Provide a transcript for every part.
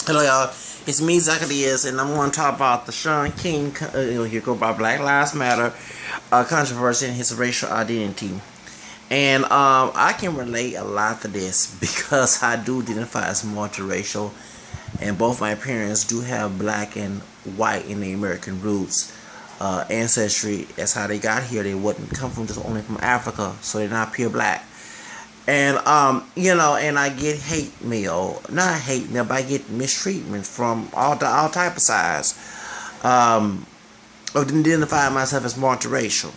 Hello, y'all. It's me, Zacchaeus, and I'm going to talk about the Shaun King, here go by Black Lives Matter controversy and his racial identity. And I can relate a lot to this because I do identify as multiracial, and both my parents do have black and white in the American roots. Ancestry, that's how they got here. They wouldn't come from just only from Africa, so they're not pure black. And and I get hate mail, not hate mail, but I get mistreatment from all type of sides. Of identifying myself as multiracial.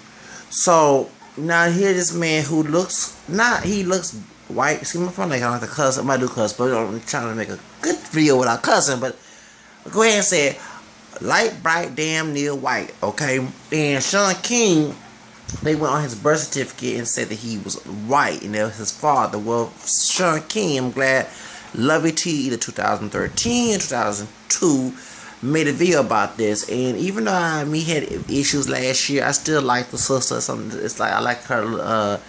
So now here this man who looks white. See, my phone like I like to cuss. I might do cuss, but I'm trying to make a good video without cussing. But go ahead and say light, bright, damn near white. Okay, and Shaun King. They went on his birth certificate and said that he was white and that was his father. Well, Shaun King, I'm glad, Lovey T, either 2013 or 2002, made a video about this. And even though I had issues last year, I still like the sister. It's like I like her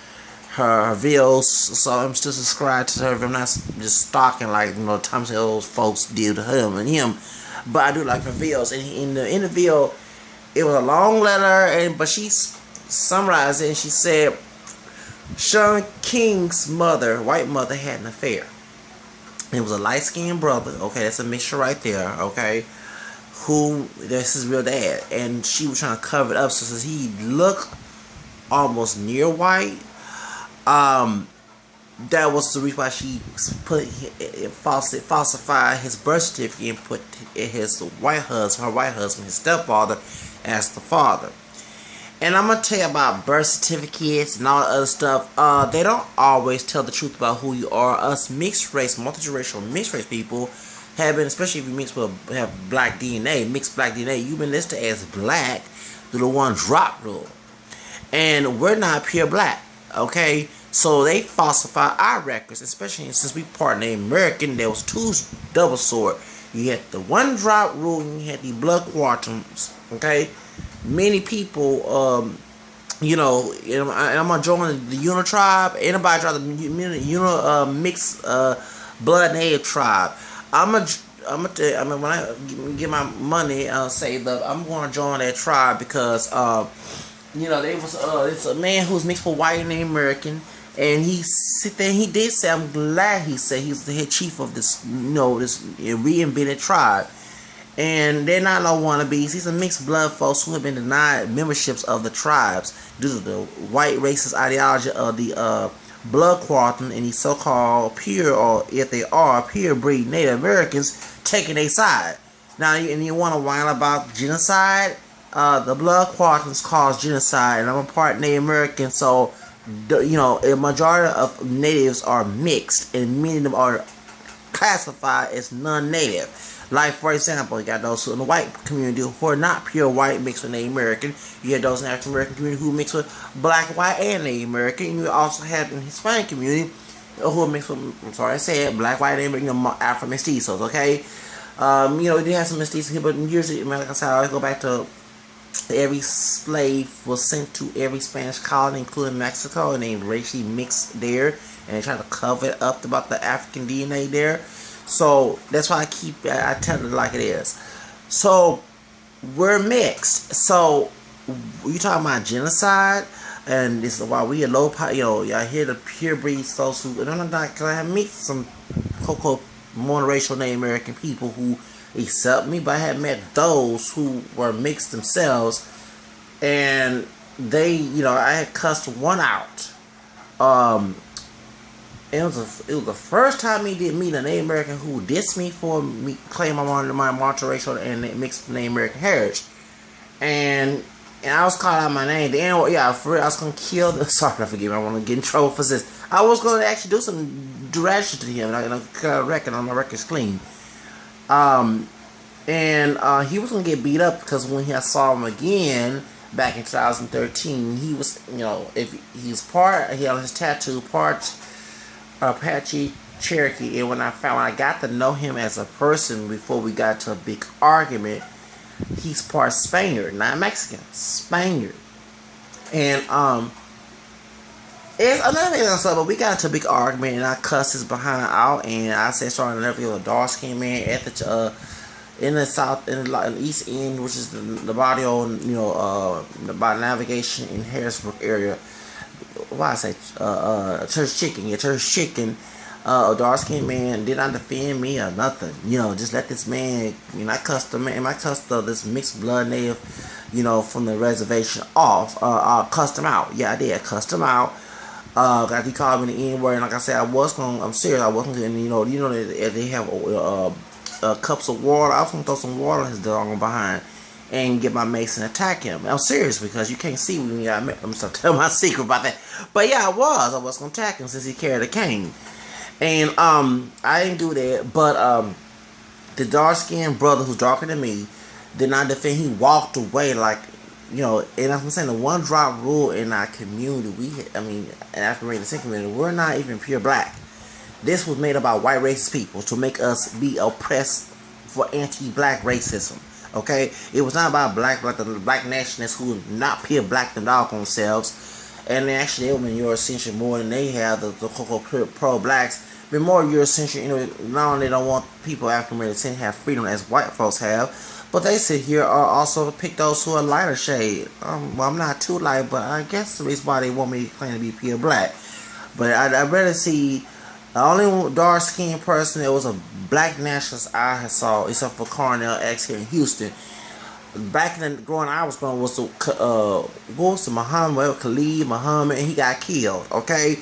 videos, so I'm still subscribed to her. I'm not just stalking like Tom Sales folks did to him, but I do like her videos. And in the video, it was a long letter, but she's summarized it, and she said Shaun King's mother, white mother, had an affair. It was a light-skinned brother. Okay, that's a mixture right there. Okay, that's his real dad, and she was trying to cover it up so he looked almost near white. That was the reason why she falsified his birth certificate and put her white husband, his stepfather, as the father. And I'm going to tell you about birth certificates and all the other stuff. They don't always tell the truth about who you are. Us mixed race, multiracial mixed race people have been, especially if you have black DNA, mixed black DNA, you've been listed as black through the one drop rule. And we're not pure black, okay? So they falsify our records, especially since we part of the American. There was two double sword. You had the one drop rule and you had the blood quantims, okay? Many people, and I'm gonna join the Uni tribe. Anybody try the mixed blood native tribe? When I get my money saved up, I'm gonna join that tribe because it's a man who's mixed with white and American, and he did say, I'm glad he said he's the head chief of this this reinvented tribe. And they're not no wannabes. These are mixed blood folks who have been denied memberships of the tribes due to the white racist ideology of the blood quantum and these so-called pure, or if they are pure breed Native Americans, taking their side. Now, and you want to whine about genocide? The blood quantums cause genocide, and I'm a part Native American, so a majority of natives are mixed, and many of them are classified as non-native. Like, for example, you got those in the white community who are not pure white mixed with Native American. You have those in the African American community who mix with black, white, and Native American. And you also have in the Hispanic community who are mixed with, black, white, and Afro mestizos, okay? You do have some mestizos here, but usually, like I said, I always go back to every slave was sent to every Spanish colony, including Mexico, and they racially mixed there, and they try to cover it up about the African DNA there. So that's why I tell it like it is. So we're mixed. So you talking about genocide, and this is why we are low. Y'all hear the pure breed folks who, and I'm not, because I have met some monoracial Native American people who accept me, but I have met those who were mixed themselves, and they, I had cussed one out. It was the first time he did meet a Native American who dissed me for me claiming my multiracial and mixed Native American heritage, and I was called out my name. For real, I was gonna kill the. Sorry, forgive me. I want to get in trouble for this. I was gonna actually do some direction to him, and I cut a record on my record's clean. And he was gonna get beat up because when I saw him again back in 2013, he was, if he's he had his tattoo part. Apache Cherokee, and when I got to know him as a person before we got to a big argument, he's part Spaniard, not Mexican, Spaniard, and It's another thing else, but we got into a big argument, and I cussed his behind out, and I said, "Sorry, I never feel a dark skinned man at the in the south, in the east end, which is the barrio, by navigation in Harrisburg area. Why I say Church Chicken? Yeah, Church Chicken. A dark skinned man did not defend me or nothing. Just let this man. I cussed the man. I cussed this mixed blood native, from the reservation off. Cussed him out. Yeah, I did. I cussed him out. Got he called me the N word, and like I said, I'm serious. I wasn't gonna, they have cups of water. I was gonna throw some water in his dog behind and get my mace and attack him. I'm serious because you can't see me. I'm gonna tell my secret about that. But yeah, I was gonna attack him since he carried a cane, and I didn't do that. But the dark skinned brother who's darker than me did not defend. He walked away like. And I'm saying the one drop rule in our community, African American community, we're not even pure black. This was made about white racist people to make us be oppressed for anti-black racism. Okay, it was not about the black nationalists who are not pure black themselves, and actually they were in Eurocentric more than they have the pro-blacks. But more Eurocentric, not only they don't want people African American to have freedom as white folks have. But they sit here are also pick those who are lighter shade. Well, I'm not too light, but I guess the reason why they want me to claim to be pure black. But I'd rather see the only dark skinned person that was a black nationalist I had saw, except for Cornell X here in Houston. Back in the I was growing was the Muhammad Khalid Muhammad, and he got killed. Okay,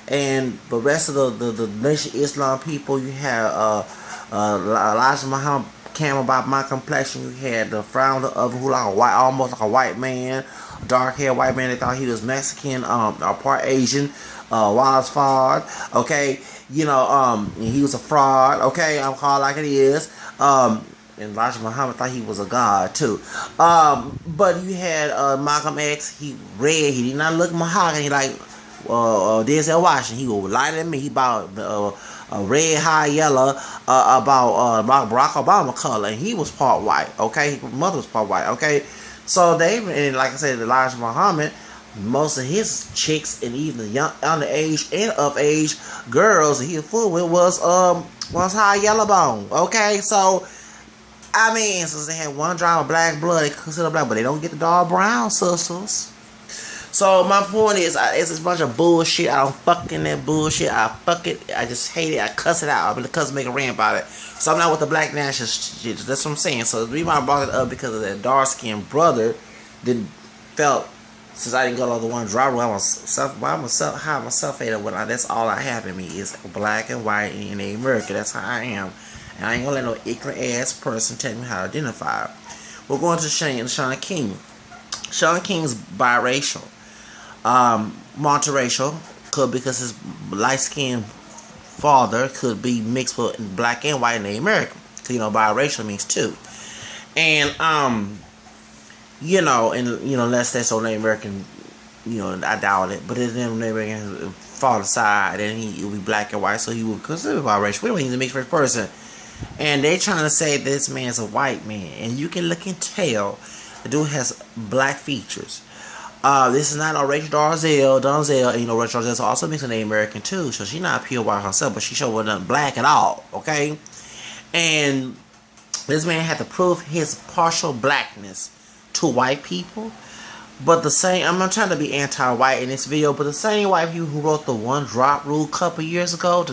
and the rest of the Nation Islam people, you have Elijah Muhammad. Came about my complexion. You had the founder of who almost like a white man, dark haired white man. They thought he was Mexican, or part Asian. Wallace Fard, okay, he was a fraud. Okay, I'm called like it is. And Elijah Muhammad thought he was a god too. But you had Malcolm X. He red. He did not look mahogany like Denzel Washington. He was lighter than me. He about a red, high yellow, about Barack Obama color, and he was part white. Okay, his mother was part white. Okay, so and like I said, Elijah Muhammad, most of his chicks and even the young, underage and of age girls that he was full with was high yellow bone. Okay, so since they had one drop of black blood, they consider black, but they don't get the dark brown sisters. So my point is, it's a bunch of bullshit. I don't fucking that bullshit. I fuck it. I just hate it. I cuss it out. I'm gonna cuss, make a rant about it. So I'm not with the black national shit. That's what I'm saying. So the reason I brought it up because of that dark skinned brother that felt since I didn't go to the one drop rule, I'm a self-hater. That's all I have in me is black and white in America. That's how I am. And I ain't gonna let no ignorant ass person tell me how to identify. We're going to Shaun King. Shaun King's biracial. Multiracial, could because his light-skinned father could be mixed with black and white Native American. So, biracial means two. And, unless that's on Native American, I doubt it. But it's in Native American father side, and he would be black and white, so he would consider biracial. We don't he's a mixed race person. And they trying to say this man's a white man. And you can look and tell the dude has black features. This is not no Rachel Donzel, and Rachel Donzel also makes an American too, so she's not pure white herself, but she sure wasn't black at all, okay? And this man had to prove his partial blackness to white people, but I'm not trying to be anti-white in this video, but the same white people who wrote the one drop rule a couple years ago,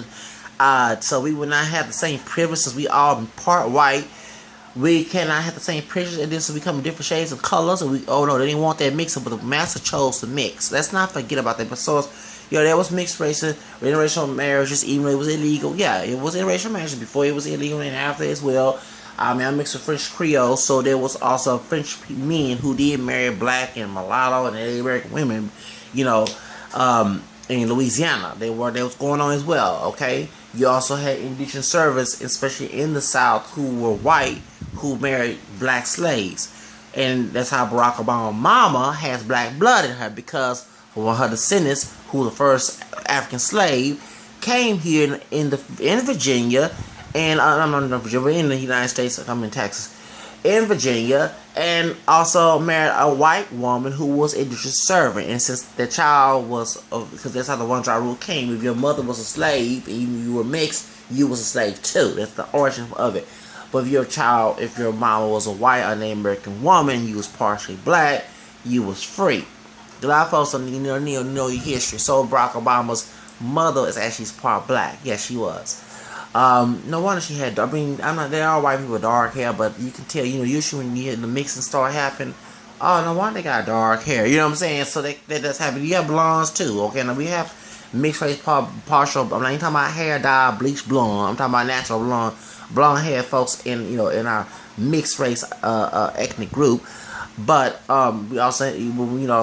so we would not have the same privileges, we all part white. We cannot have the same privileges, and this will become different shades of colors. And they didn't want that mix, but the master chose to mix. Let's not forget about that. But so, there was mixed races, interracial marriages, even though it was illegal. Yeah, it was interracial marriages before it was illegal, and after as well. I'm mixed with French Creole, so there was also French men who did marry black and mulatto and Native American women, in Louisiana. That was going on as well. Okay, you also had indigenous servants, especially in the South, who were white, who married black slaves. And that's how Barack Obama's mama has black blood in her, because one of her descendants, who the first African slave, came here in Virginia, and I'm not in Virginia, in the United States. I'm in Texas, in Virginia, and also married a white woman who was a district servant. And since the child was, because that's how the one drop rule came, if your mother was a slave and you were mixed, you was a slave too. That's the origin of it. But if your mama was a white or Native American woman, you was partially black, you was free. A lot of folks don't know your history. So Barack Obama's mother is actually part black. Yes, she was. No wonder she had. I mean, there are white people with dark hair, but you can tell. Usually when the mixing start happening, oh, no wonder they got dark hair. You know what I'm saying? So that does happen. You have blondes too. Okay, now we have mixed race partial. I'm not even talking about hair dye, bleach blonde. I'm talking about natural blonde hair folks in our mixed race ethnic group. But we also,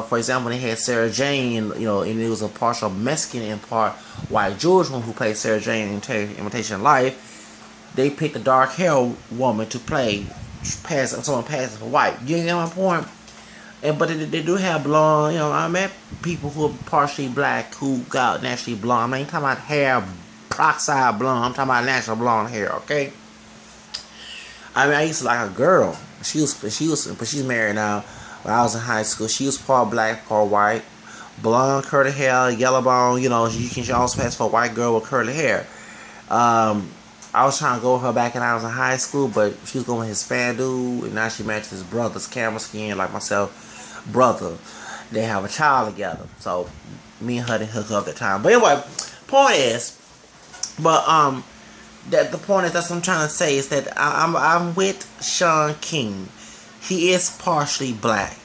for example, they had Sarah Jane, and it was a partial Mexican and part white Jewish one who played Sarah Jane in Imitation Life. They picked a dark hair woman to play someone passing for white. You get my point? But they do have blonde. I met people who are partially black who got naturally blonde. I'm not even talking about hair, peroxide blonde. I'm talking about natural blonde hair. Okay. I mean, I used to like a girl. But she's married now. When I was in high school, she was part black, part white, blonde, curly hair, yellow bone. She also pass for a white girl with curly hair. I was trying to go with her back when I was in high school, but she was going with his Hispanic dude, and now she matches his brother's camera skin, like myself, brother. They have a child together, so me and her didn't hook up at the time. But anyway, point is, that the point is, that's what I'm trying to say, is that I'm with Shaun King. He is partially black.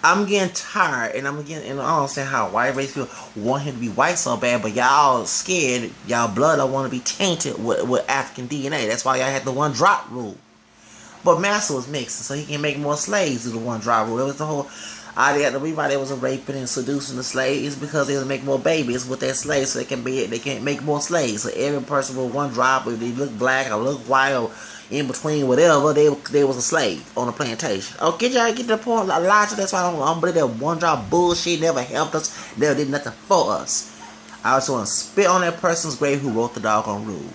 I'm getting tired, and I don't understand how white race people want him to be white so bad, but y'all scared, y'all blood don't want to be tainted with African DNA. That's why y'all had the one drop rule. But Master was mixed, so he can make more slaves through the one drop rule. It was the whole idea that everybody was raping and seducing the slaves because they would make more babies with their slaves, so they can make more slaves. So every person with one drop, if they look black or look white or in between, whatever, they was a slave on a plantation. Oh, get to the point. Elijah, that's why I don't believe that one drop bullshit never helped us. Never did nothing for us. I also want to spit on that person's grave who wrote the doggone rule.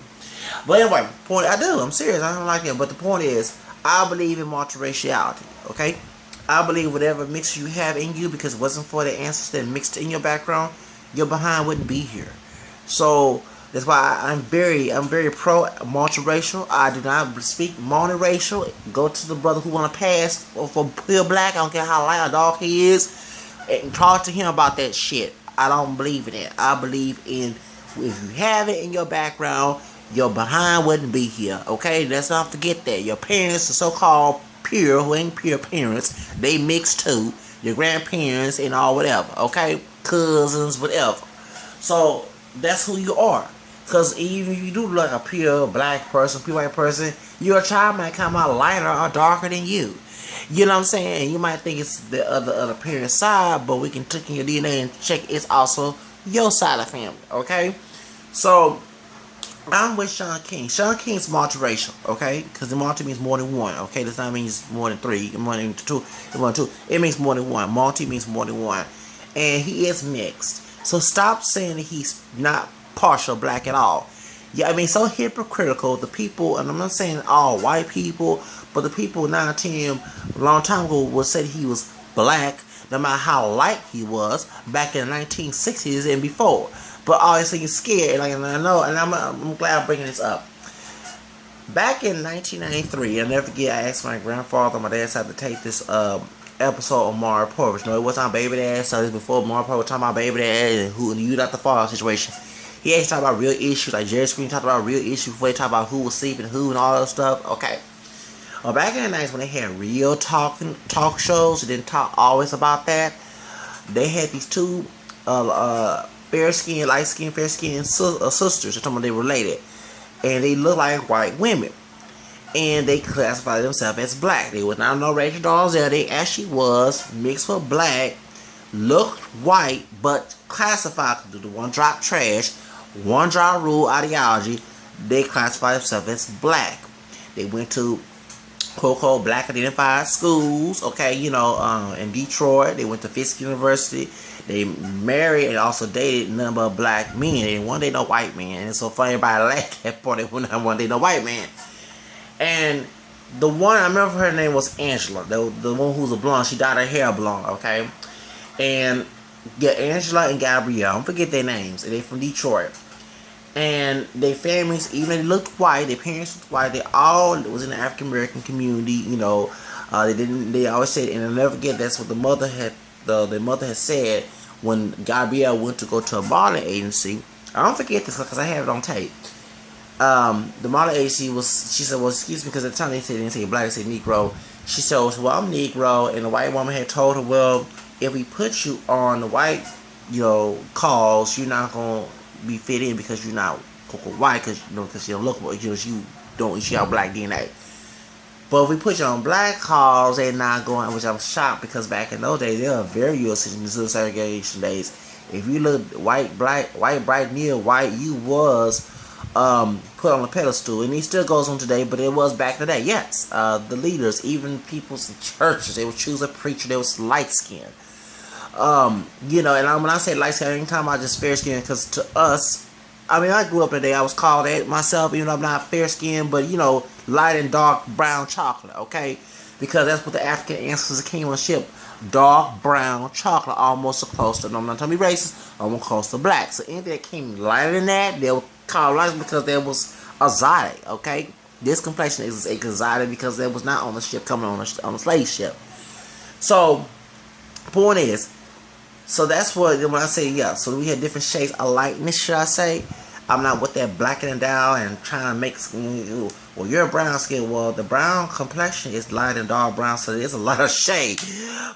But anyway, I'm serious. I don't like it. But the point is, I believe in multiraciality. Okay. I believe whatever mix you have in you, because it wasn't for the ancestors that mixed in your background, your behind wouldn't be here. So that's why I'm very pro multiracial. I do not speak monoracial. Go to the brother who want to pass for pure black. I don't care how light or dark he is, and talk to him about that shit. I don't believe in it. I believe in, if you have it in your background, your behind wouldn't be here. Okay, let's not forget that. Your parents, the so-called pure, who ain't pure parents, they mix too. Your grandparents and all whatever, okay? Cousins, whatever. So that's who you are. Because even if you do look like a pure black person, pure white person, your child might come out lighter or darker than you. You know what I'm saying? You might think it's the other parent's side, but we can check in your DNA and check it's also your side of the family, okay? So I'm with Shaun King. Shaun King's multiracial, okay? Because the multi means more than one, okay? Does not mean more than three, more than two, more than two. It means more than one. Multi means more than one. And he is mixed. So stop saying that he's not partial black at all. Yeah, I mean, so hypocritical. The people, and I'm not saying all white people, but the people 9 or 10 a long time ago would say he was black, no matter how light he was, back in the 1960s and before. But obviously you're scared, like, and I know, and I'm glad I'm bringing this up. Back in 1993, I'll never forget, I asked my grandfather on my dad's side to take this episode of Mario Povich. No, it wasn't on Baby Dad, so this before Mario Povich was talking about Baby Dad and who you not the fall situation. He actually talked about real issues, like Jerry Springer talked about real issues before he talked about who was sleeping who and all that stuff. Okay. Well, back in the 90s when they had real talk shows, they didn't talk always about that. They had these two fair skin, light skin, fair skin sisters. They're talking about they related, and they look like white women, and they classified themselves as black. They was not no racial dolls there. They actually was mixed with black, looked white, but classified to the one drop trash, one drop rule ideology. They classified themselves as black. They went to quote black identified schools. Okay, in Detroit. They went to Fisk University. They married and also dated none but black men. And one day no white man. And it's so funny, everybody laughed at that point. One day no white man. And The one I remember her name was Angela. The one who's a blonde. She dyed her hair blonde. Okay, and yeah, Angela and Gabrielle. Don't forget their names. And they're from Detroit. And their families, even they looked white. Their parents looked white. They all was in the African American community. You know, they didn't. They always said, and I'll never forget. That's what the mother had. The mother had said when Gabrielle went to go to a modeling agency. I don't forget this because I have it on tape. The model agency was, she said, well, excuse me, because at the time they didn't say black, they said Negro. She said, well, I'm Negro, and the white woman had told her, well, if we put you on the white, you know, calls, you're not gonna be fit in because you're not white, because you know, because you don't look, you know, you have black DNA. But if we put you on black calls, they're not going, which I'm shocked because back in those days, they were very used in the segregation days. If you look white, bright, near white, you was put on a pedestal, and he still goes on today, but it was back in the day. Yes, the leaders, even people's churches, they would choose a preacher that was light skinned. You know, and when I say light skinned, anytime I just fair skinned, because to us, I mean, I grew up in the day, I was called that myself, even though I'm not fair skinned, but you know, light and dark brown chocolate, okay? Because that's what the African ancestors came on ship. Dark brown chocolate, almost close to, I'm not trying to be racist, almost close to black. So anything that came lighter than that, they were called light because there was exotic, okay? This complexion is exotic because there was not on the ship, coming on a slave ship. So, point is, so that's what, when I say, yeah, so we had different shades of lightness, should I say. I'm not with that blackening down and trying to make, well, you're a brown skin. Well, the brown complexion is light and dark brown, so there's a lot of shade.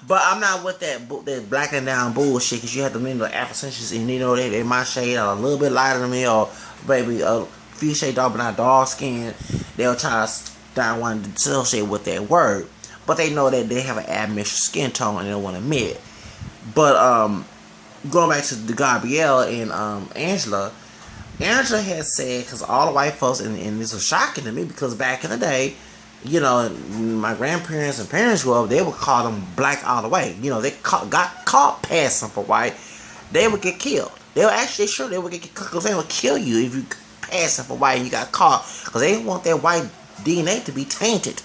But I'm not with that blackening down bullshit, because you have to remember the Afrocentrals, and you know, they my shade are a little bit lighter than me, or maybe a few shades dark, but not dark skin. They'll try to want to associate with that word. But they know that they have an admixture skin tone, and they don't want to admit it. But going back to the Gabrielle and Angela had said, because all the white folks, and this was shocking to me, because back in the day, you know, my grandparents and parents grew up, they would call them black all the way. You know, they got caught passing for white, they would get killed. They were actually sure they would get killed, because they would kill you if you passing for white and you got caught, because they didn't want their white DNA to be tainted.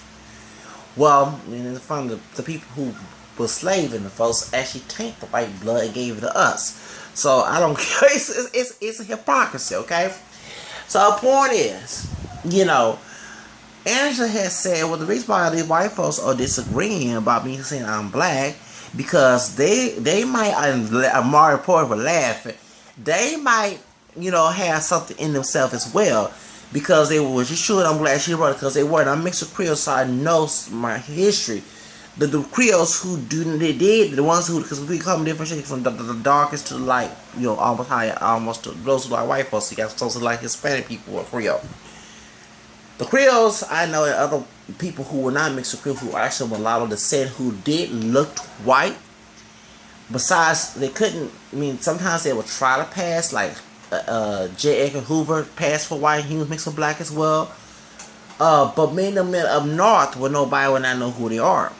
Well, from the people who were slaving, the folks actually taint the white blood and gave it to us. So I don't care. It's a hypocrisy, okay? So the point is, you know, Angela has said, well, the reason why these white folks are disagreeing about me saying I'm black, because they might, Amari Porter was laughing, they might, you know, have something in themselves as well, because they were, you should, I'm glad she wrote it, because they weren't. I'm mixed with Creole, so I know my history. The Creoles who the ones who, because we come different shades from the darkest to the light, you know, almost high, almost to those who like white folks. So you got supposed to like Hispanic people or Creole. The Creoles, I know, and other people who were not mixed with Creole, who actually were mulatto descent, who did look white. Besides, they couldn't, I mean, sometimes they would try to pass, like J. Edgar Hoover passed for white, he was mixed with black as well. But many of them up north, where nobody would not know who they are.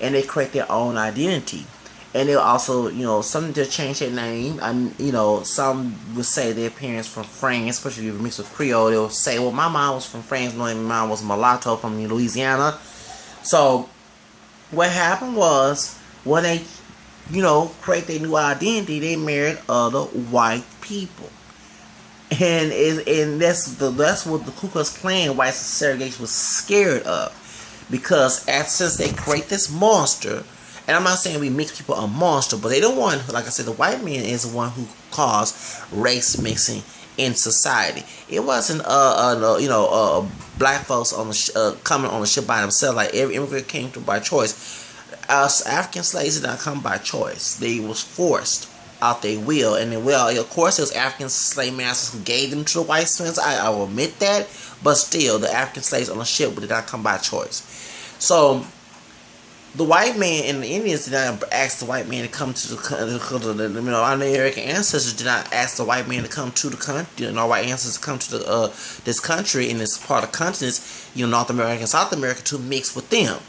And they create their own identity. And they'll also, you know, some just change their name. And, you know, some would say their parents from France, especially if you're mixed with Creole. They'll say, well, my mom was from France, knowing my mom was mulatto from Louisiana. So, what happened was, when they, you know, create their new identity, they married other white people. And that's what the Ku Klux Klan white segregation was scared of. Because since they create this monster, and I'm not saying we mix people a monster, but they don't want, like I said, the white man is the one who caused race mixing in society. It wasn't black folks on the coming on the ship by themselves. Like every immigrant came through by choice. Us African slaves did not come by choice. They was forced out their will, and then, well, of course, it was African slave masters who gave them to the white slaves. I will admit that, but still, the African slaves on the ship did not come by choice. So, the white man and the Indians did not ask the white man to come to the you know, our American ancestors did not ask the white man to come to the country, you know, our white ancestors to come to this country in this part of continents, you know, North America and South America, to mix with them.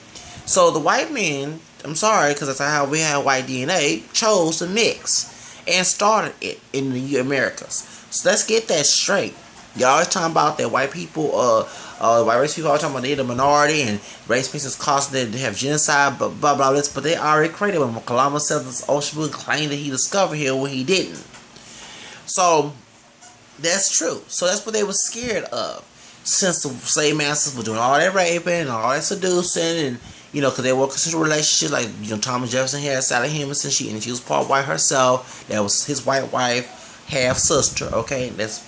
So the white man, I'm sorry, because that's how we have white DNA, chose to mix and started it in the Americas. So let's get that straight. Y'all always talking about that white people White race people are talking about they're the minority and race pieces cause them to have genocide, blah blah blah. But they already created when Columbus said this ocean blue claimed that he discovered here when he didn't. So that's true. So that's what they were scared of. Since the slave masters were doing all that raping and all that seducing, and because they were consensual relationships, like Thomas Jefferson had Sally Hemingson, she was part white herself. That was his white wife, half sister. Okay, that's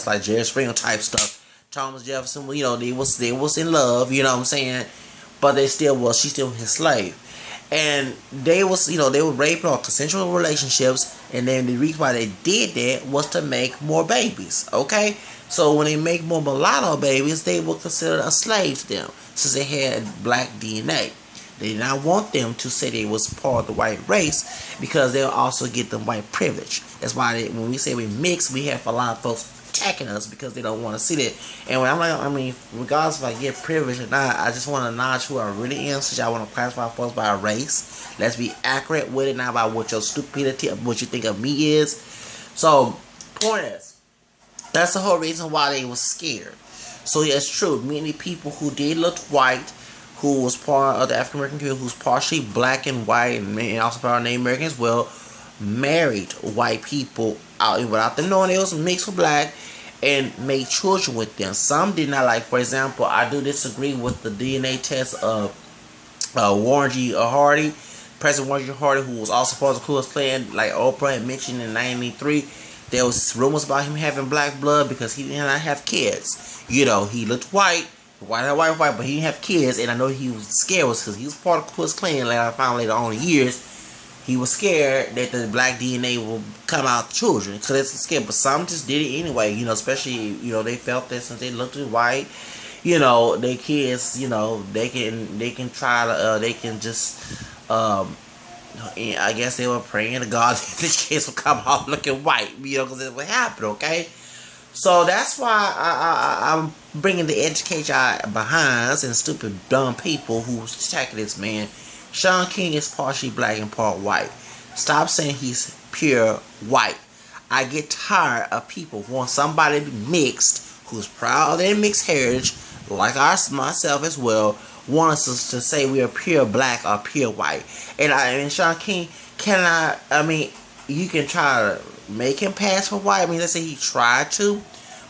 like Jerry Springer type stuff. Thomas Jefferson, they was in love. You know what I'm saying? But she still was his slave. And they were raping or consensual relationships, and then the reason why they did that was to make more babies. Okay, so when they make more mulatto babies, they were considered a slave to them, since they had black DNA. They did not want them to say they was part of the white race, because they'll also get them white privilege. That's why when we say we mix, we have a lot of folks attacking us because they don't want to see that. And when I'm like, regardless if I get privilege or not, I just want to acknowledge who I really am, since y'all want to classify folks by race. Let's be accurate with it, not about what your stupidity, what you think of me is. So, point is, that's the whole reason why they was scared. So yeah, it's true. Many people who did look white, who was part of the African American community, who's partially black and white, and also part of Native American as well, married white people out without them knowing they was mixed with black, and made children with them. Some did not. Like, for example, I do disagree with the DNA test of Warren G. Harding, President Warren G. Harding, who was also part of the Ku Klux Klan, like Oprah had mentioned in 1993. There was rumors about him having black blood because he did not have kids. He looked white, white, but he didn't have kids, and I know he was scared because he was part of the Ku Klux Klan. Like I found later on in years, he was scared that the black DNA will come out the children, because it's scared. But some just did it anyway, especially, they felt that since they looked white, their kids, they can try to, they can just, I guess they were praying to God that the kids will come out looking white, because it would happen, okay? So that's why I'm bringing the education behind us and stupid, dumb people who's attacking this man. Shaun King is partially black and part white. Stop saying he's pure white. I get tired of people who want somebody to be mixed, who's proud of their mixed heritage, like myself as well, wants us to say we are pure black or pure white. And Shaun King, you can try to make him pass for white. Let's say he tried to.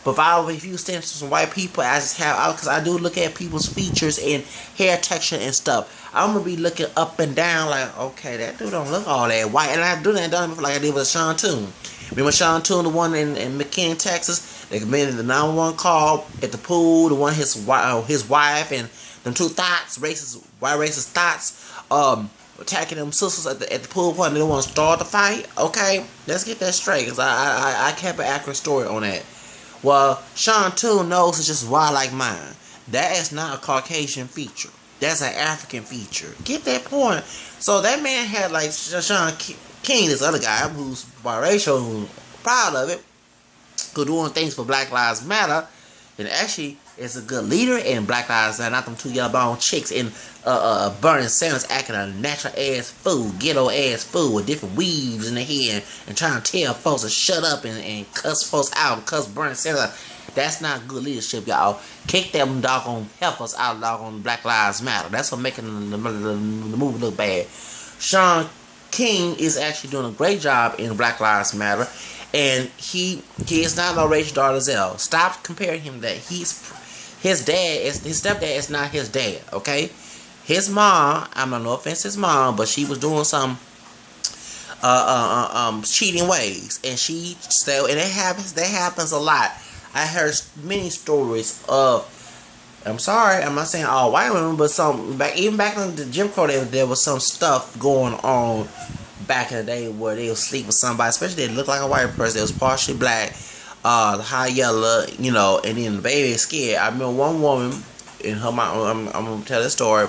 But if you stand to some white people, because I do look at people's features and hair texture and stuff, I'm going to be looking up and down like, okay, that dude don't look all that white. And I do that like I did with Shaun Toon. Remember Shaun Toon, the one in McKinney, Texas? They made the 911 call at the pool, the one his wife and them two white racist thoughts, attacking them sisters at the pool point. They don't want to start the fight. Okay, let's get that straight, because I kept an accurate story on that. Well, Shaun Toon knows it's just wild like mine. That is not a Caucasian feature. That's an African feature. Get that point. So that man had like Shaun King, this other guy who's biracial, who's proud of it, who's doing things for Black Lives Matter, and actually is a good leader in Black Lives Matter, not them two yellow bone chicks in burning sandals acting a natural ass fool, ghetto ass fool with different weaves in their head and trying to tell folks to shut up and cuss folks out and cuss burning sandals out. That's not good leadership, y'all. Kick them doggone heifers out of doggone Black Lives Matter. That's what making the movie look bad. Shaun King is actually doing a great job in Black Lives Matter, and he is not no Rachel Dolezal. Stop comparing him to that. His stepdad is not his dad, okay? His mom, I'm no offense to his mom, but she was doing some cheating ways, and that happens a lot. I heard many stories of, I'm sorry, I'm not saying all white women, but even back in the Jim Crow, there was some stuff going on back in the day where they would sleep with somebody, especially they looked like a white person that was partially black, high yellow, and then the baby is scared. I remember one woman, in her mom, I'm going to tell this story.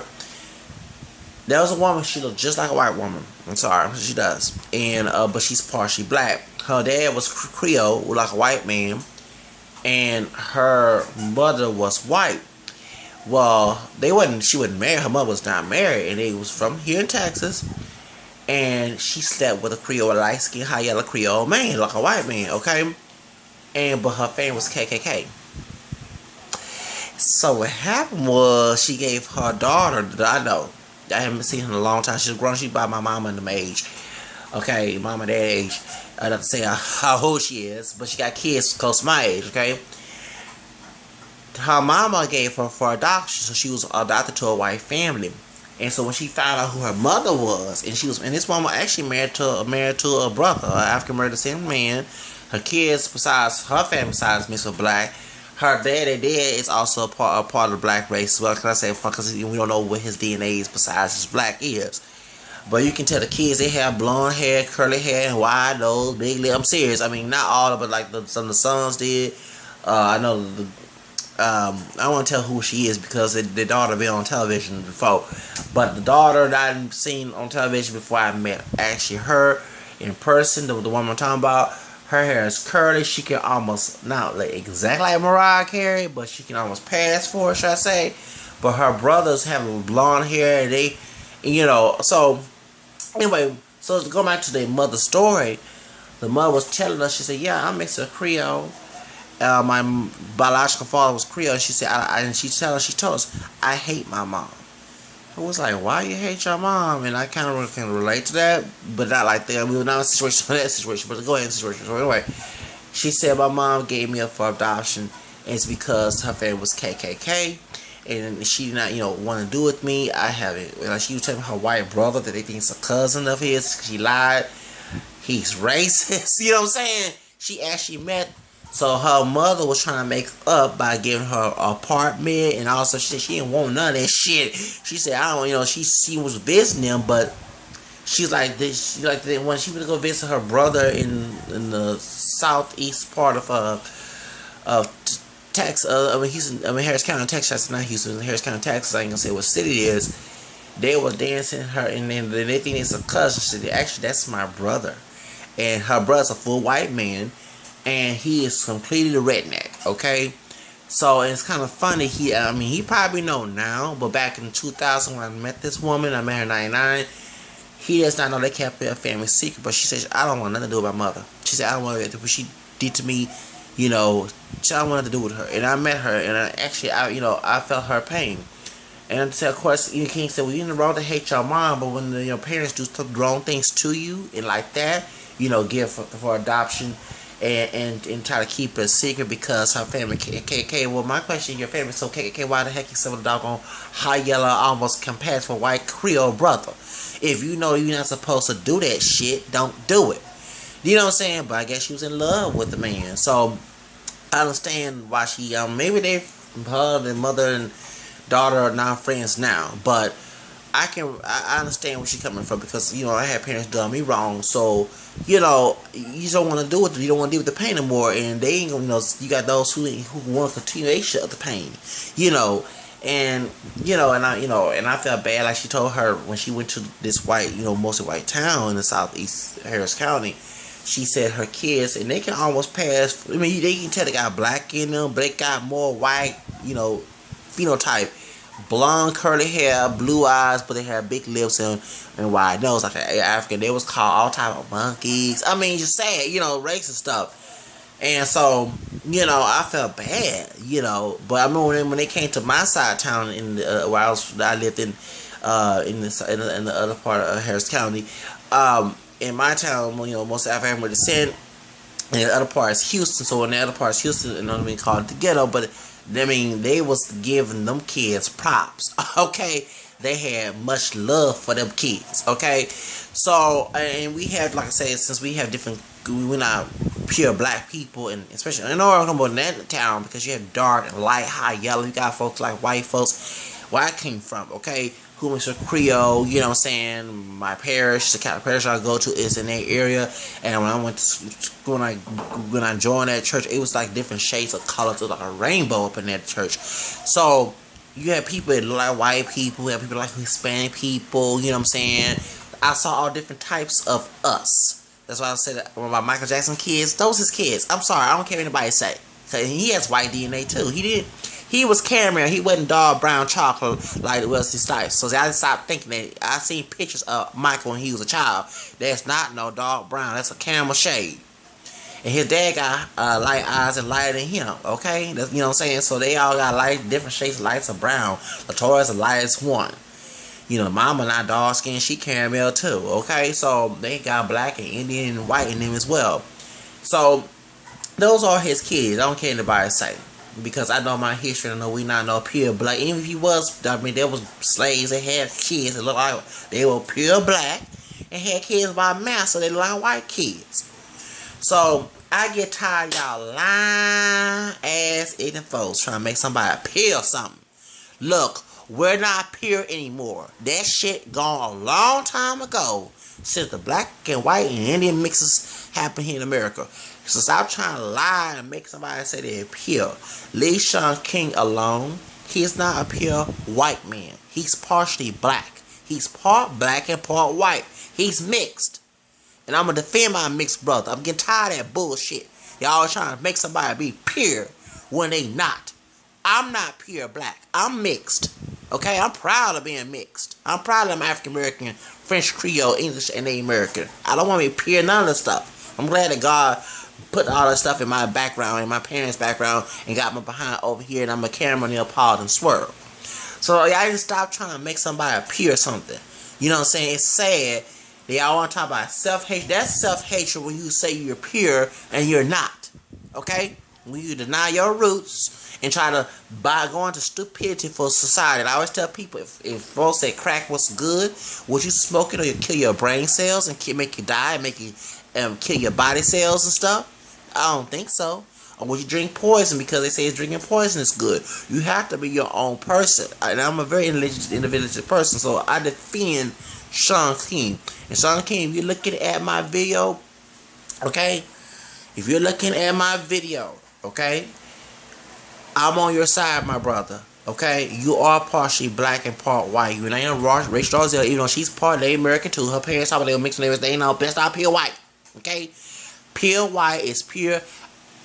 There was a woman, she looked just like a white woman. I'm sorry, she does. And but she's partially black. Her dad was Creole, like a white man, and her mother was white. Well, she wasn't married. Her mother was not married, and they was from here in Texas. And she slept with a Creole, light-skinned, high yellow Creole man, like a white man, okay? But her family was KKK. So So what happened was she gave her daughter that I know. I haven't seen her in a long time. She's grown. She's about my mama and them age. Okay, mama and dad age. I don't have to say how old she is, but she got kids close to my age. Okay. Her mama gave her for adoption, so she was adopted to a white family. And so when she found out who her mother was, and this woman actually married to a brother, an African American descendant man. Her kids, besides her family, besides mixed with black, her dad is also a part of the black race as well. Because I say, because we don't know what his DNA is besides his black ears. But you can tell the kids, they have blonde hair, curly hair, and wide nose, big lips. I'm serious. I mean, not all of it, like some of the sons did. I know I don't want to tell who she is because the daughter been on television before. But the daughter that I've seen on television before I met actually her in person, the woman I'm talking about, her hair is curly. She can almost, not like exactly like Mariah Carey, but she can almost pass for it, should I say. But her brothers have blonde hair, and they, so anyway, so to go back to their mother's story, the mother was telling us, she said, yeah, I'm mixed with Creole. My biological father was Creole, and she said, she told us, I hate my mom. I was like, why you hate your mom? And I kind of can relate to that, but not like that. We were not in a situation, that situation, but go ahead in the situation. So anyway, she said my mom gave me up for adoption, and it's because her family was KKK, and she did not, want to do with me. I have it. Like she was telling her white brother that they think it's a cousin of his. She lied. He's racist. You know what I'm saying? She actually met. So her mother was trying to make up by giving her an apartment, and also she said she didn't want none of that shit. She said I don't, she was visiting them, but she's like this. When she would go visit her brother in the southeast part of Texas. Harris County, Texas. Not Houston, Harris County, Texas. I ain't gonna say what city it is. They were dancing her, and then they think it's a cousin. She said actually that's my brother, and her brother's a full white man. And he is completely the redneck, okay? So it's kind of funny. He probably know now, but back in 2000 when I met this woman, I met her in 99. He does not know they kept their family secret. But she said, I don't want nothing to do with my mother. She said, I don't want to do what she did to me. She don't want nothing to do with her. And I met her, and I felt her pain. And so, of course, you can't say, well, you're in the wrong to hate your mom, but when your parents do wrong things to you and like that, give for adoption. And try to keep it a secret because her family KKK. Well, my question, your family so KKK, why the heck you some doggone high yellow almost compared to a white Creole brother? If you know you're not supposed to do that shit, don't do it. You know what I'm saying? But I guess she was in love with the man. So I understand why she maybe her and mother and daughter are now friends now. But I understand where she's coming from because I had parents done me wrong, so you don't want to do it. You don't want to deal with the pain anymore, and they ain't gonna. You got those who want to continue to shut the pain, and and I felt bad. Like she told her when she went to this white, mostly white town in the southeast Harris County. She said her kids, and they can almost pass. They can tell they got black in them, but they got more white, phenotype. Blonde curly hair, blue eyes, but they had big lips and wide nose like an African. They was called all type of monkeys. Just saying, race and stuff. And so, I felt bad, But I remember when they came to my side of town where I lived in the other part of Harris County. In my town, most African descent, and the other part is Houston. So in the other part is Houston, called it the ghetto, but. They was giving them kids props, okay? They had much love for them kids, okay? So, and we have, like I said, since we have we're not pure black people, and especially in Oregon, in that town, because you have dark and light, high yellow, you got folks like white folks, where I came from, okay? Who was a Creole, you know what I'm saying? My parish, the Catholic parish I go to is in that area. And when I went to school, when I joined that church, it was like different shades of colors. It was like a rainbow up in that church. So you have people that look like white people, you have people like Hispanic people, you know what I'm saying? I saw all different types of us. That's why I said one of my Michael Jackson kids, those his kids. I'm sorry, I don't care what anybody say. Cause he has white DNA too. He was caramel. He wasn't dark brown chocolate like Wesley Snipes. So I stopped thinking that. I seen pictures of Michael when he was a child. That's not no dark brown. That's a caramel shade. and his dad got light eyes and lighter than him. Okay, that's, you know what I'm saying. So they all got light, different shades, lights of brown. Latoya's the lightest one. You know, mama not dark skin, she caramel too. Okay, so they got black and Indian and white in them as well. So those are his kids. I don't care what anybody say, because I know my history. I know we not no pure black. Even if he was, I mean, there was slaves that had kids that looked like they were pure black and had kids by master. They look like white kids. So I get tired of y'all lying ass ignorant folks trying to make somebody appear something. Look, we're not pure anymore. That shit gone a long time ago, since the black and white and Indian mixes happened here in America. So stop trying to lie and make somebody say they're pure. Leave Shaun King alone. He's not a pure white man. He's partially black. He's part black and part white. He's mixed. And I'm going to defend my mixed brother. I'm getting tired of that bullshit. Y'all trying to make somebody be pure when they not. I'm not pure black. I'm mixed. Okay? I'm proud of being mixed. I'm proud of I'm African American, French Creole, English, and Native American. I don't want to be pure none of this stuff. I'm glad that God put all that stuff in my background, in my parents' background, and got me behind over here, and I'm a camera near Paul and Swirl. So y'all just stop trying to make somebody appear something. You know what I'm saying? It's sad. They all want to talk about self-hatred. That's self-hatred when you say you're pure and you're not. Okay? When you deny your roots and try to go into stupidity for society. And I always tell people, if folks say crack was good, would you smoke it or you kill your brain cells and make you die and make you kill your body cells and stuff? I don't think so. Or would you drink poison because they say drinking poison is good? You have to be your own person. And I'm a very individualistic person, so I defend Shaun King. And Shaun King, if you're looking at my video, okay? If you're looking at my video, okay? I'm on your side, my brother. Okay? You are partially black and part white. You ain't Rachel Roselle, even though she's part Native American too. Her parents are they mixed and everything. They ain't no best out pure white. Okay? Pure white is pure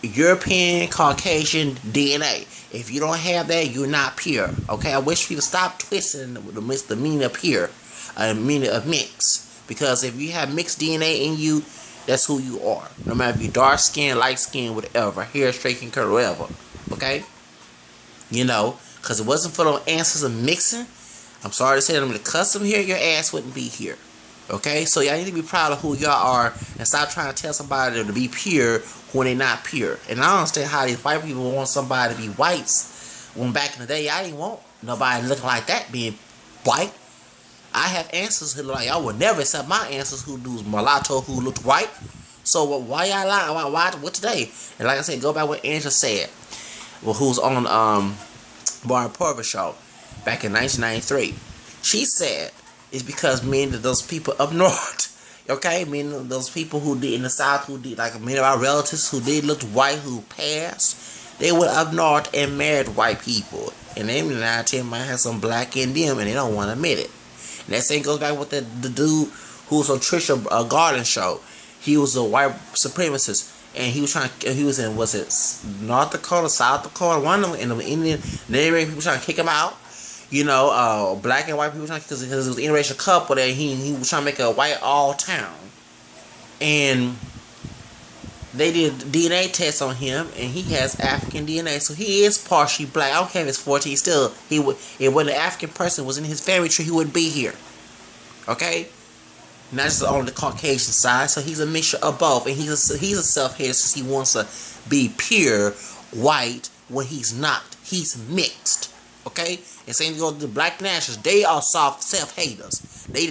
European Caucasian DNA. If you don't have that, you're not pure. Okay? I wish you to stop twisting the meaning of pure, meaning of mix. Because if you have mixed DNA in you, that's who you are. No matter if you're dark skin, light skin, whatever, hair, straight, and curl, whatever. Okay? You know, because it wasn't for those answers of mixing. I'm sorry to say that I'm going to custom here, your ass wouldn't be here. Okay? So y'all need to be proud of who y'all are and stop trying to tell somebody to be pure when they're not pure. And I don't understand how these white people want somebody to be whites when back in the day I didn't want nobody looking like that being white. I have answers who look like y'all would never accept my answers who do mulatto who looked white. So why y'all lying? Why what today? And like I said, go back what Angela said. Well, who's on Bar Purvis show back in 1993. She said it's because many of those people up north, okay, many of those people who did in the South who did, like many of our relatives who did look white who passed, they went up north and married white people, and they now might have some black in them, and they don't want to admit it. And that same goes back with the dude who was on Trisha Garden show. He was a white supremacist. And he was in, was it North Dakota, South Dakota, one of them, and the Indian, Native people trying to kick him out. You know, black and white people trying to, because it was an interracial couple that he was trying to make a white all town. And they did DNA tests on him, and he has African DNA, so he is partially black. I don't care if it's 14, still, if when the African person was in his family tree, he wouldn't be here. Okay? Not just on the Caucasian side, so he's a mixture of both, and he's a self-hater since he wants to be pure white when he's not. He's mixed, okay? And same goes to the black nationalists. They are soft self-haters. They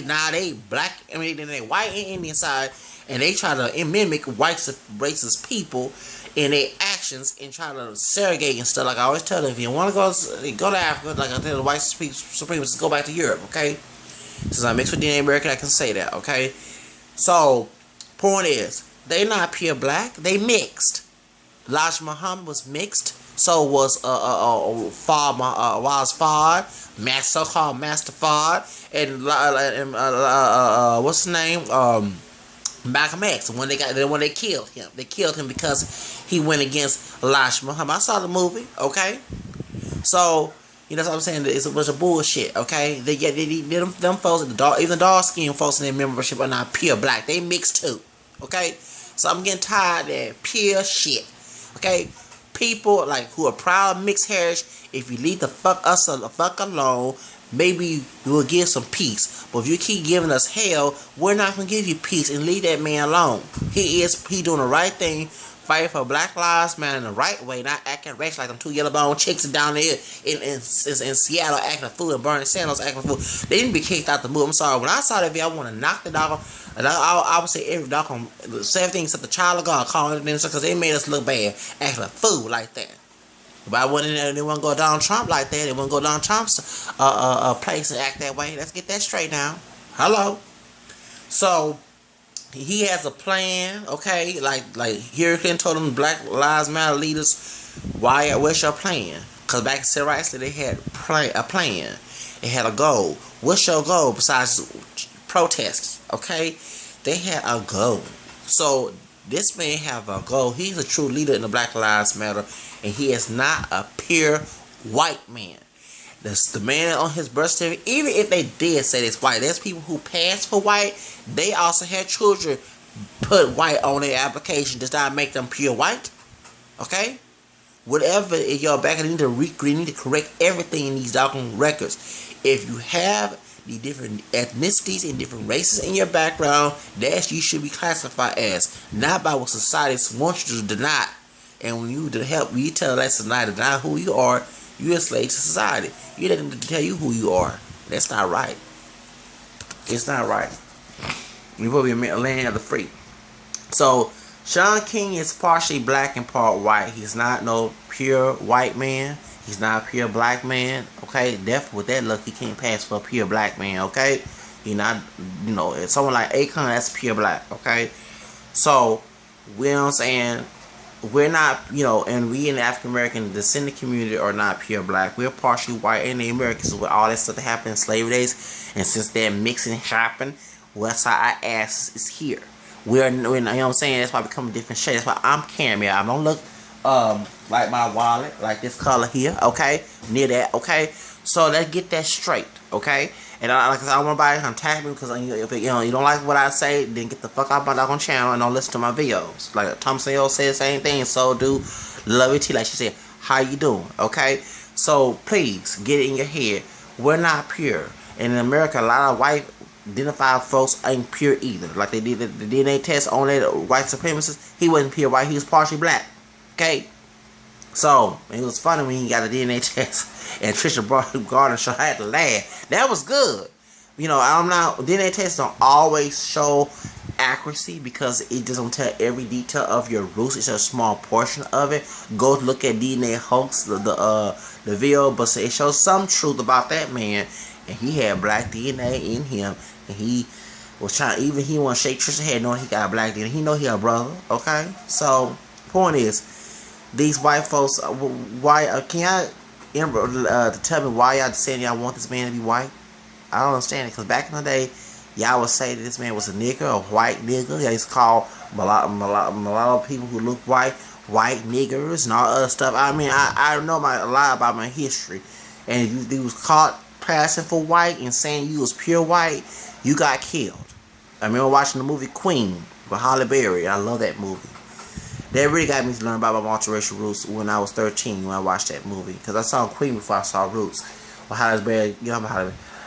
black, I mean, they white and Indian side, and they try to mimic white racist people in their actions and try to segregate and stuff. Like I always tell them, if you want to go to Africa, like I tell the white supremacists, go back to Europe, okay? Since I'm mixed with DNA American, I can say that, okay? So, point is, they not pure black, they mixed. Elijah Muhammad was mixed, so was Waz Fard, so-called Master Fard, and what's his name? Malcolm X. When they killed him because he went against Elijah Muhammad. I saw the movie, okay? So, you know what I'm saying? It's a bunch of bullshit, okay? Them folks, even the dark skinned folks in their membership are not pure black. They mixed too, okay? So I'm getting tired of that pure shit. Okay? People like who are proud of mixed heritage, if you leave the fuck alone, maybe we'll get some peace. But if you keep giving us hell, we're not gonna give you peace, and leave that man alone. He doing the right thing, fighting for Black Lives Matter in the right way, not acting racist like them two yellow bone chicks down there in Seattle acting a fool, and Bernie Sanders acting a fool. They didn't be kicked out the movie. I'm sorry. When I saw that video, I want to knock the dog. And I would say every dog on 17 except the child of God calling them because they made us look bad, acting a fool like that. But I wouldn't. They wouldn't go Donald Trump like that. They wouldn't go Donald Trump's place and act that way. Let's get that straight now. Hello. So he has a plan, okay? Like Hillary Clinton told them Black Lives Matter leaders, what's your plan? Because back in civil rights, they had a plan. They had a goal. What's your goal besides protests? Okay, they had a goal. So this man have a goal. He's a true leader in the Black Lives Matter, and he is not a pure white man. That's the man on his birth certificate. Even if they did say it's white, there's people who passed for white. They also had children put white on their application. Does not make them pure white. Okay, whatever is your back, you need to correct everything in these document records. If you have the different ethnicities and different races in your background, that you should be classified as, not by what society wants you to deny. And when you tell that society to deny who you are, you're a slave to society. You let them tell you who you are. That's not right. It's not right. You're supposed to be a land of the free. So Shaun King is partially black and part white. He's not no pure white man. He's not a pure black man, okay? Definitely with that look, he can't pass for a pure black man, okay? He not, someone like Akon, that's pure black, okay? So, you know what I'm saying? We're not, and we in the African American descendant community are not pure black. We're partially white in the Americans with all that stuff that happened in slavery days. And since that mixing happened, that's why our ass is here. We're, you know what I'm saying? That's why we come in different shades. That's why I'm carrying me. I don't look like my wallet, like this color here, okay, near that, okay. So let's get that straight, okay. And I don't want nobody to contact me because you don't like what I say, then get the fuck out my doggone channel and don't listen to my videos. Like Thompson Yo said the same thing, so do Love It T, like she said, how you doing, okay. So please get it in your head, we're not pure. And in America, a lot of white identified folks ain't pure either. Like they did the DNA test on that white supremacist, he wasn't pure white, he was partially black. Okay, so it was funny when he got a DNA test and Trisha Gardner show. I had to laugh. That was good. DNA tests don't always show accuracy because it doesn't tell every detail of your roots. It's a small portion of it. Go look at DNA hoax, the video, but it shows some truth about that man. And he had black DNA in him, and he was trying. Even he want to shake Trisha's head, knowing he got black DNA. He know he a brother. Okay, so point is, these white folks, can y'all tell me why y'all saying y'all want this man to be white? I don't understand it, because back in the day, y'all would say that this man was a nigger, a white nigger. Y'all used to call a lot of people who look white niggers and all other stuff. I mean, I know a lot about my history. And if you was caught passing for white and saying you was pure white, you got killed. I remember watching the movie Queen with Halle Berry. I love that movie. That really got me to learn about my multiracial roots when I was 13 when I watched that movie. Because I saw Queen before I saw Roots. Well, Halle Berry,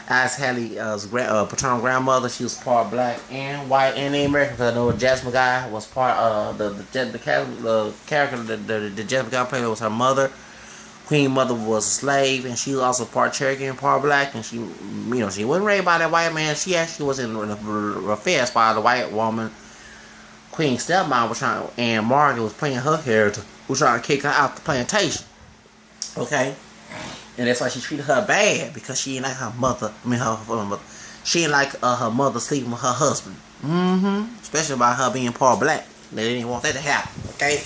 as Halle's paternal grandmother, she was part black and white and Native American. Because I know Jasmine Guy was part the character the Jasmine Guy played was her mother. Queen mother was a slave, and she was also part Cherokee and part black. And she, she wasn't raised by that white man. She actually was in affairs by the white woman. Queen stepmom was trying, and Margaret was playing her character, was trying to kick her out the plantation. Okay, and that's why she treated her bad, because she didn't like her mother. Her mother. She didn't like her mother sleeping with her husband. Especially by her being part black. They didn't want that to happen. Okay,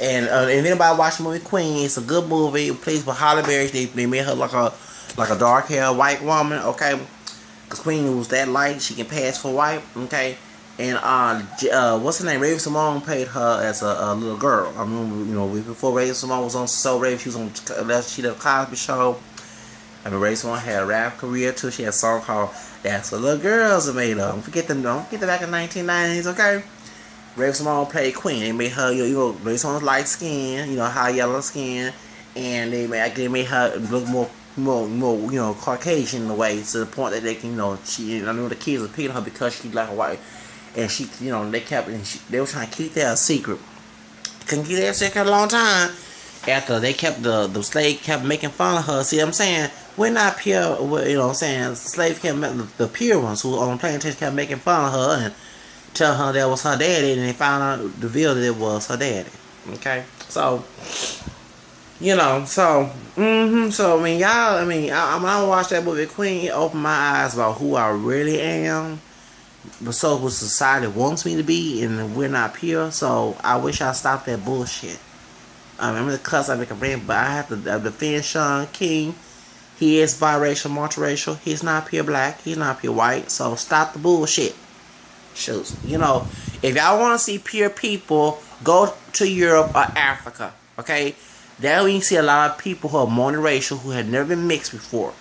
and if anybody watch the movie Queen, it's a good movie. It plays with Halle Berry. They made her like a dark haired white woman. Okay, because Queen was that light, she can pass for white. Okay. And what's her name? Raven Simone played her as a little girl. I remember, before Raven Simone was on So Raven, she was on she did a Cosby Show. I mean, Raven Simone had a rap career too. She had a song called "That's What Little Girls Are Made Of." Don't forget the back in the 1990s, okay? Raven Simone played Queen. They made her, Raven Simone's light skin, high yellow skin, and they made her look more, Caucasian in a way, to the point that they can, I know the kids were picking her because she like a white, and she, they were trying to keep that a secret. Couldn't keep that a secret a long time. After they kept the slave kept making fun of her. See what I'm saying? We're not pure, what I'm saying? The slave kept, the pure ones who on the plantation kept making fun of her and tell her that was her daddy, and they found out, revealed that it was her daddy. Okay? So, so, when I watched that movie Queen, it opened my eyes about who I really am. But so what society wants me to be, and we're not pure. So, I wish I stopped that bullshit. I'm gonna cuss, I make a rant, but I have to defend Shaun King. He is biracial, multiracial. He's not pure black. He's not pure white. So stop the bullshit. Shoot. If y'all want to see pure people, go to Europe or Africa. Okay? There we see a lot of people who are monoracial, who have never been mixed before.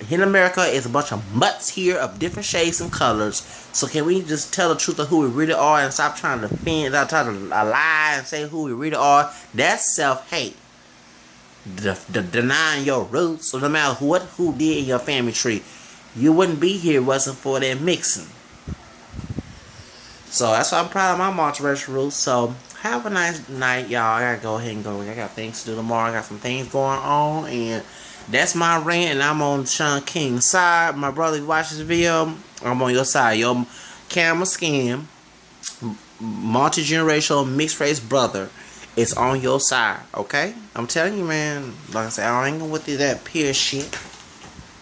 Here in America, it's a bunch of mutts here of different shades and colors. So can we just tell the truth of who we really are and stop trying to defend, try to lie and say who we really are? That's self-hate. Denying your roots, so no matter who did in your family tree, you wouldn't be here if it wasn't for that mixing. So that's why I'm proud of my multiracial roots. So have a nice night, y'all. I gotta go ahead and go. I got things to do tomorrow. I got some things going on, and that's my rant, and I'm on Shaun King's side. My brother, if you watch this video, I'm on your side. Your camera skin, multi-generational, mixed-race brother is on your side, okay? I'm telling you, man. Like I said, I ain't going with that peer shit.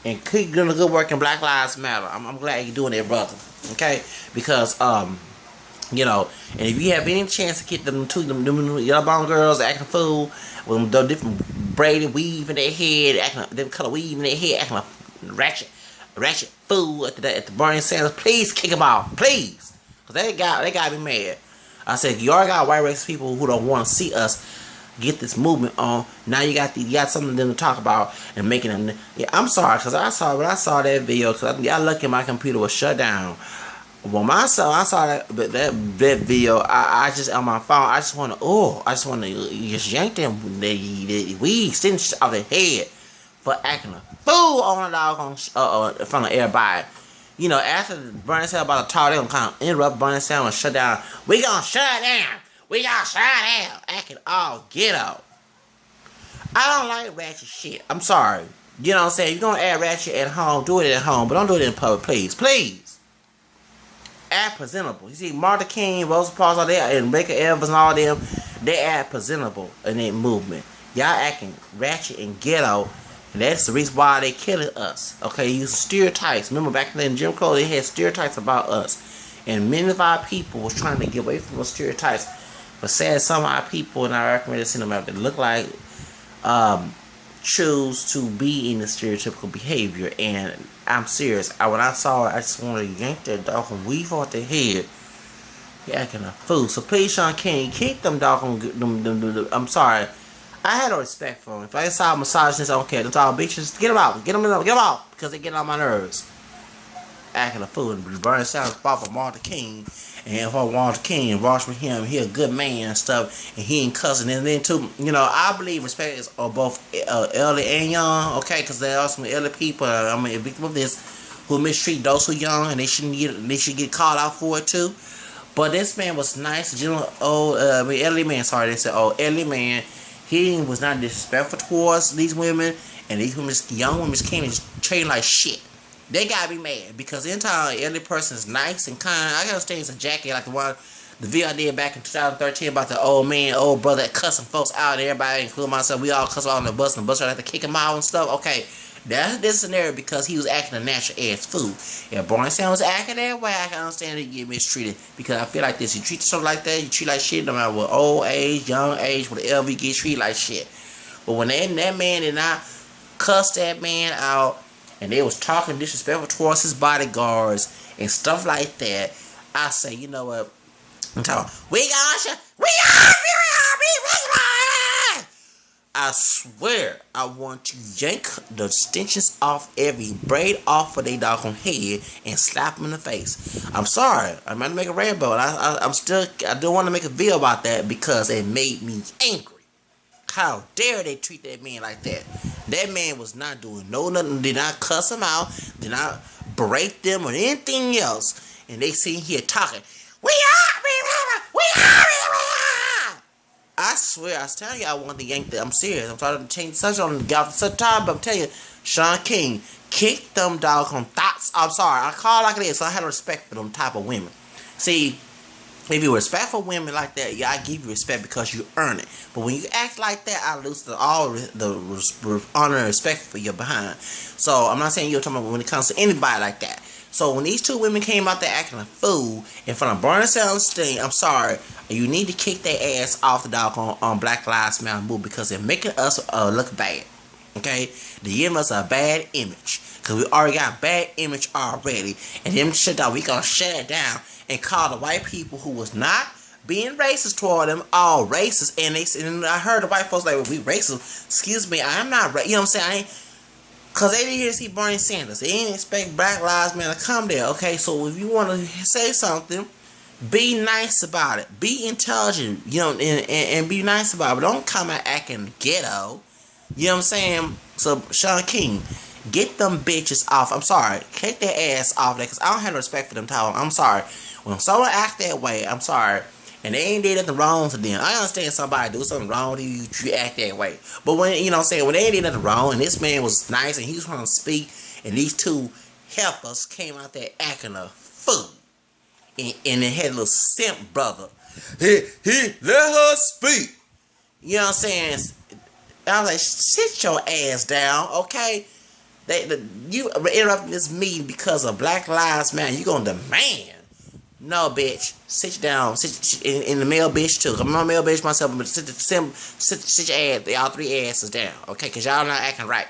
And keep doing the good work in Black Lives Matter. I'm glad you're doing it, brother. Okay? Because, and if you have any chance to get them yellow bone girls acting a fool with the different braided weave in their head, different color weave in their head, acting a ratchet fool at the Bernie Sanders, please kick them off, please, because they got me mad. I said, you already got white race people who don't want to see us get this movement on. Now you got something of them to talk about and making them. Yeah, I'm sorry, because when I saw that video, because I lucky my computer was shut down. When I saw that video, I just on my phone, I just want to just yank them the weed sitting out their head for acting a fool on the dog in front of everybody. After Bernie Sanders about to talk, they gonna kind of interrupt Bernie Sanders and shut down. We gonna shut down. We gonna shut down. Acting all ghetto. I don't like ratchet shit. I'm sorry. You know what I'm saying? You're gonna add ratchet at home, do it at home, but don't do it in public, please. Please. Act presentable. You see, Martha King, Rosa Parks, all that, and Baker Evans, and all them, they act presentable in that movement. Y'all acting ratchet and ghetto, and that's the reason why they killing us. Okay, using stereotypes. Remember back then in Jim Crow, they had stereotypes about us, and many of our people was trying to get away from those stereotypes. But sad, some of our people, and I recommend to see them out that look like choose to be in the stereotypical behavior. And I'm serious. When I saw it, I just wanted to yank that dog and weave off their head. You're acting a fool. So please, Shaun King, keep them dog on. I'm sorry. I had no respect for them. If I saw a misogynist, I don't care. Those all bitches, get them out. Get them out. Because they get on my nerves. Acting a fool. And Bernie Sanders fought for Martha King. And for Martha King, watch with him. He a good man and stuff. And he ain't cussing. And then too, I believe respect is both elderly and young. Okay, because there are some elderly people. I mean, a victim of this who mistreat those who are young, and they should get called out for it too. But this man was nice, elderly man. Sorry, they said elderly man. He was not disrespectful towards these women, and these women, young women, came and just treated like shit. They gotta be mad because anytime an elderly person is nice and kind, I gotta stay in some jacket like the video I did back in 2013 about the old brother that cussing folks out, and everybody, including myself, we all cuss out on the bus, and the bus tried to kick him out and stuff. Okay, that's this scenario because he was acting a natural ass fool. If Bernie Sanders was acting that way, I can understand he get mistreated because I feel like this. You treat something like that, you treat like shit, no matter what old age, young age, whatever, you get treated like shit. But when that man did not cuss that man out, and they was talking disrespectful towards his bodyguards and stuff like that, I say, you know what? I'm talking. I swear I want to yank the extensions off every braid off of their doggone head and slap them in the face. I'm sorry. I'm going to make a rainbow. I don't want to make a video about that because it made me angry. How dare they treat that man like that? That man was not doing nothing. Did not cuss him out. Did not berate them or anything else. And they sitting here talking. We are. I swear, I was telling you I wanted to yank that. I'm serious. I'm trying to change the subject on the time, but I'm telling you, Shaun King, kick them doggone thoughts. I'm sorry. I call it like it is, so I had respect for them type of women. See, if you respect for women like that, yeah, I give you respect because you earn it. But when you act like that, I lose all the honor and respect for your behind. So I'm not saying you're talking about when it comes to anybody like that. So when these two women came out there acting a fool in front of Bernie Sanders' I'm sorry, you need to kick their ass off the doggone on Black Lives Matter move because they're making us look bad. Okay, they're giving us a bad image because we already got a bad image already, and them shit that we gonna shut it down and call the white people who was not being racist toward them all racist. And I heard the white folks like, well, we racist. Excuse me, I'm not racist. You know what I'm saying? Because they didn't hear to see Bernie Sanders. They didn't expect Black Lives Matter to come there. Okay, so if you want to say something, be nice about it. Be intelligent, you know, and be nice about it. But don't come out acting ghetto. You know what I'm saying? So, Shaun King, get them bitches off. I'm sorry. Kick their ass off there because I don't have no respect for them talent. I'm sorry. When someone act that way, I'm sorry. And they ain't did nothing wrong to them. I understand somebody do something wrong to you, you act that way. But when, you know what I'm saying, when they ain't did nothing wrong, and this man was nice, and he was trying to speak, and these two helpers came out there acting a fool. And they had a little simp brother. Let her speak. You know what I'm saying? I was like, sit your ass down, okay? You interrupted this meeting because of Black Lives Matter. You gonna demand. No, bitch. Sit down. Sit in the male bitch, too. I'm not a male bitch myself, but sit your ass, y'all three asses down, okay? Because y'all not acting right.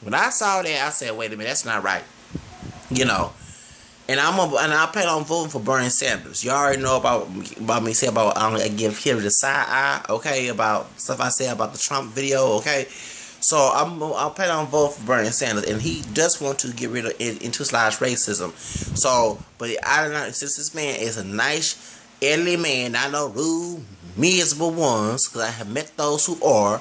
When I saw that, I said, wait a minute, that's not right. You know. And I plan on voting for Bernie Sanders. You already know about me say about I give him the side eye, okay? About stuff I said about the Trump video, okay? So I'll plan on voting for Bernie Sanders, and he does want to get rid of into/slash racism. So, but I don't know, since this man is a nice, elderly man, not no rude, miserable ones, because I have met those who are.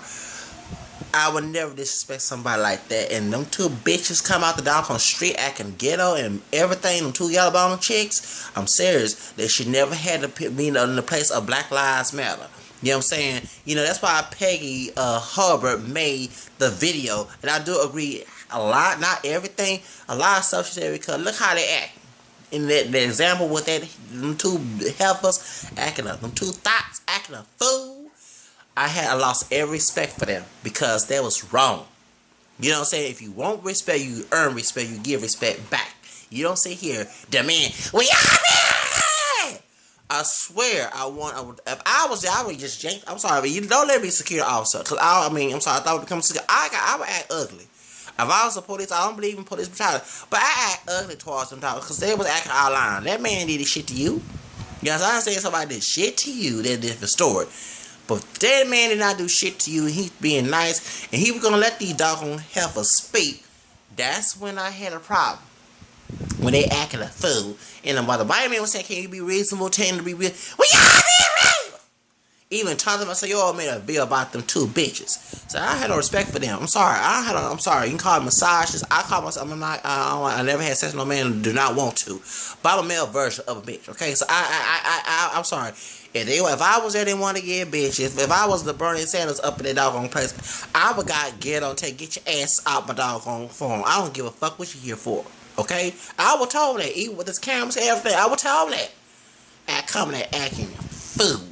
I would never disrespect somebody like that. And them two bitches come out the doggone street acting ghetto and everything. Them two yellow bone chicks. I'm serious. They should never had to be in the place of Black Lives Matter. You know what I'm saying? You know, that's why Peggy Hubbard made the video. And I do agree a lot, not everything. A lot of stuff she said because look how they act. In the example with that, them two helpers acting up. Them two thoughts acting a fool. I lost every respect for them because that was wrong. You know what I'm saying? If you want respect, you earn respect, you give respect back. You don't sit here, demand, we are men! I swear, if I was there, I would just jank. I'm sorry, but you don't let me secure officer. Because I'm sorry, I thought I would become secure. I would act ugly. If I was a police, I don't believe in police brutality. But I act ugly towards them because they was acting out of line. That man did shit to you. Yes, I understand somebody did shit to you. That's a different story. But that man did not do shit to you, and he's being nice, and he was going to let these doggone heifers speak. That's when I had a problem. When they acting a fool. And the white man was saying, can you be reasonable? Tell him to be reasonable. Well, y'all be reasonable. Even talking about, say, y'all made a bill about them two bitches. So I had no respect for them. I'm sorry. I'm sorry. You can call it massages. I call myself, I never had sex with no man and do not want to. But I'm a male version of a bitch, okay? So I'm sorry. If I was there, they want to get bitches. If I was the Bernie Sanders up in that doggone place, I would get your ass out my doggone phone. I don't give a fuck what you here for. Okay? I would tell them that. Even with this cameras and everything, I would tell them that. Coming there acting fool.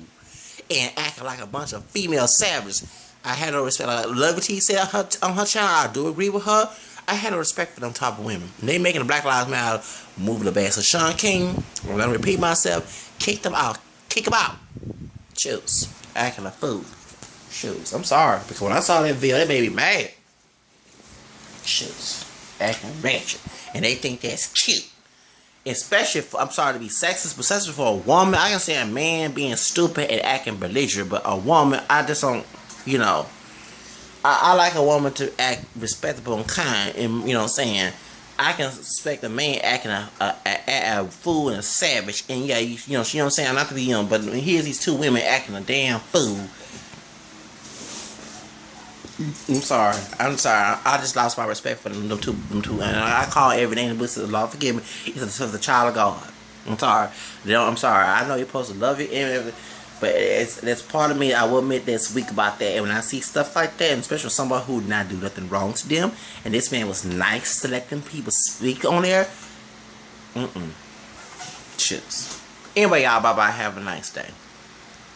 And acting like a bunch of female savages. I had no respect. Like Liberty said on her channel, I do agree with her. I had no respect for them type of women. And they making the Black Lives Matter move the bad. So Shaun King, I'm going to repeat myself, kick them out. Kick him out. Shoes. Acting a fool. Shoes. I'm sorry. Because when I saw that video, it made me mad. Shoes. Acting ratchet. And they think that's cute. Especially, I'm sorry to be sexist, but especially for a woman. I can say a man being stupid and acting belligerent, but a woman, I just don't, you know. I like a woman to act respectable and kind, and you know what I'm saying. I can expect a man acting a fool and a savage, and yeah, you know what I'm saying. Not to be young, but here's these two women acting a damn fool. I'm sorry. I just lost my respect for them two, and I call every name in the book of the law. Forgive me. It's the child of God. I'm sorry. I'm sorry. I know you're supposed to love it, but that's part of me. I will admit that's weak about that. And when I see stuff like that, and especially somebody who did not do nothing wrong to them, and this man was nice to let them people speak on there. Chips. Anyway, y'all. Bye bye. Have a nice day.